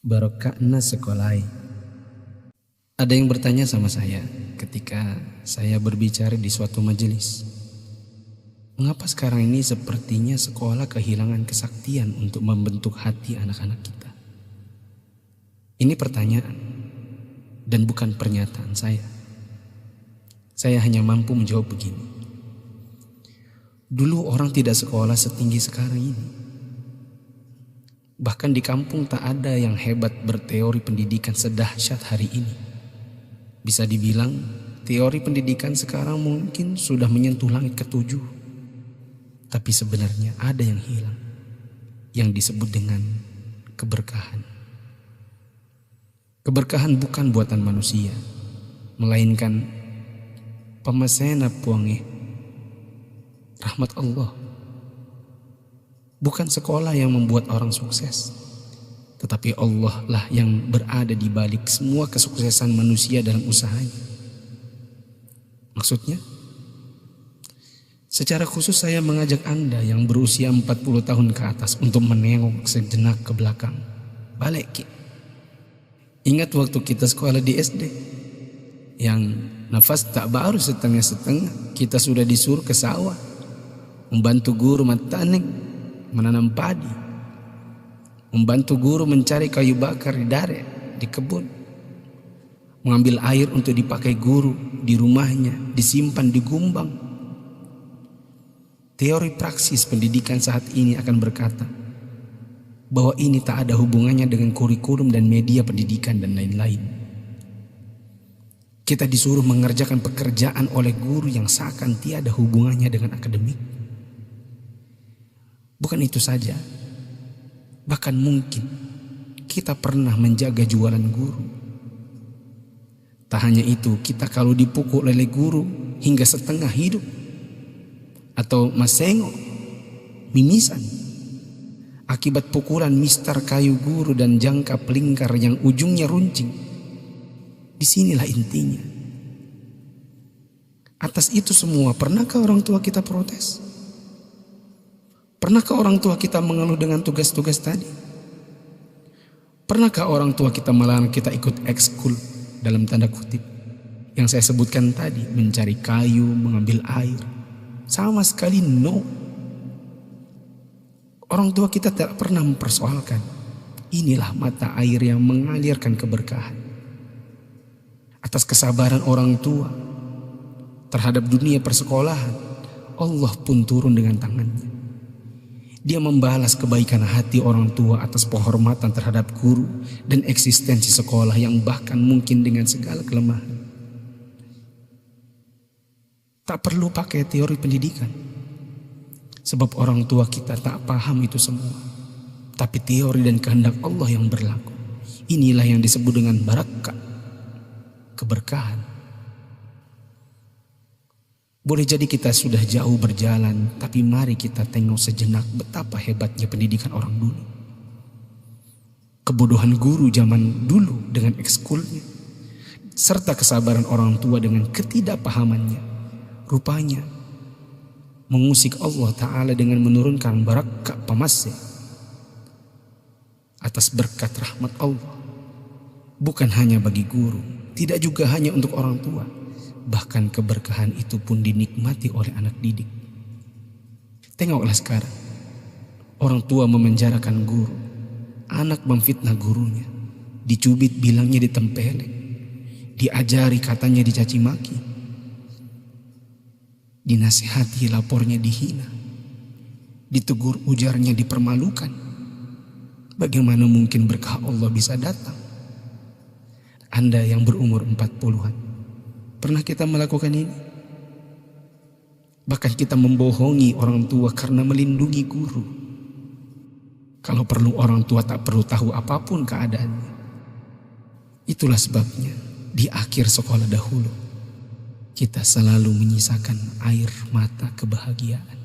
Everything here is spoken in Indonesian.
Barokahna sekolai. Ada yang bertanya sama saya ketika saya berbicara di suatu majelis. Mengapa sekarang ini sepertinya sekolah kehilangan kesaktian untuk membentuk hati anak-anak kita? Ini pertanyaan dan bukan pernyataan saya. Saya hanya mampu menjawab begini. Dulu orang tidak sekolah setinggi sekarang ini. Bahkan di kampung tak ada yang hebat berteori pendidikan sedahsyat hari ini. Bisa dibilang teori pendidikan sekarang mungkin sudah menyentuh langit ketujuh. Tapi sebenarnya ada yang hilang, yang disebut dengan keberkahan. Keberkahan bukan buatan manusia, melainkan pemasena puange, rahmat Allah. Bukan sekolah yang membuat orang sukses, tetapi Allah lah yang berada di balik semua kesuksesan manusia dalam usahanya. Maksudnya, secara khusus saya mengajak Anda yang berusia 40 tahun ke atas untuk menengok sejenak ke belakang. Balik. Ingat waktu kita sekolah di SD, yang nafas tak baru setengah-setengah, kita sudah disuruh ke sawah, membantu guru matanik, menanam padi, membantu guru mencari kayu bakar di dare, di kebun, mengambil air untuk dipakai guru di rumahnya, disimpan di gumbang. Teori praksis pendidikan saat ini akan berkata bahwa ini tak ada hubungannya dengan kurikulum dan media pendidikan dan lain-lain. Kita disuruh mengerjakan pekerjaan oleh guru yang seakan tiada hubungannya dengan akademik. Bukan itu saja, bahkan mungkin kita pernah menjaga jualan guru. Tak hanya itu, kita kalau dipukul oleh guru hingga setengah hidup, atau masengo, mimisan, akibat pukulan mistar kayu guru dan jangka pelingkar yang ujungnya runcing. Disinilah intinya. Atas itu semua, pernahkah orang tua kita protes? Pernahkah orang tua kita mengeluh dengan tugas-tugas tadi? Pernahkah orang tua kita melarang kita ikut ekskul dalam tanda kutip yang saya sebutkan tadi, mencari kayu, mengambil air? Sama sekali no. Orang tua kita tidak pernah mempersoalkan. Inilah mata air yang mengalirkan keberkahan. Atas kesabaran orang tua terhadap dunia persekolahan, Allah pun turun dengan tangannya. Dia membalas kebaikan hati orang tua atas penghormatan terhadap guru dan eksistensi sekolah yang bahkan mungkin dengan segala kelemahan. Tak perlu pakai teori pendidikan, sebab orang tua kita tak paham itu semua. Tapi teori dan kehendak Allah yang berlaku. Inilah yang disebut dengan barakah, keberkahan. Boleh jadi kita sudah jauh berjalan, tapi mari kita tengok sejenak betapa hebatnya pendidikan orang dulu. Kebodohan guru zaman dulu dengan ekskulnya, serta kesabaran orang tua dengan ketidakpahamannya, rupanya mengusik Allah Ta'ala dengan menurunkan barakah pamasya atas berkat rahmat Allah. Bukan hanya bagi guru, tidak juga hanya untuk orang tua. Bahkan keberkahan itu pun dinikmati oleh anak didik. Tengoklah sekarang, orang tua memenjarakan guru, anak memfitnah gurunya, dicubit bilangnya ditempeleng, diajari katanya dicaci maki, dinasihati lapornya dihina, ditegur ujarnya dipermalukan. Bagaimana mungkin berkah Allah bisa datang? Anda yang berumur 40-an, pernah kita melakukan ini? Bahkan kita membohongi orang tua karena melindungi guru. Kalau perlu orang tua tak perlu tahu apapun keadaannya. Itulah sebabnya di akhir sekolah dahulu kita selalu menyisakan air mata kebahagiaan.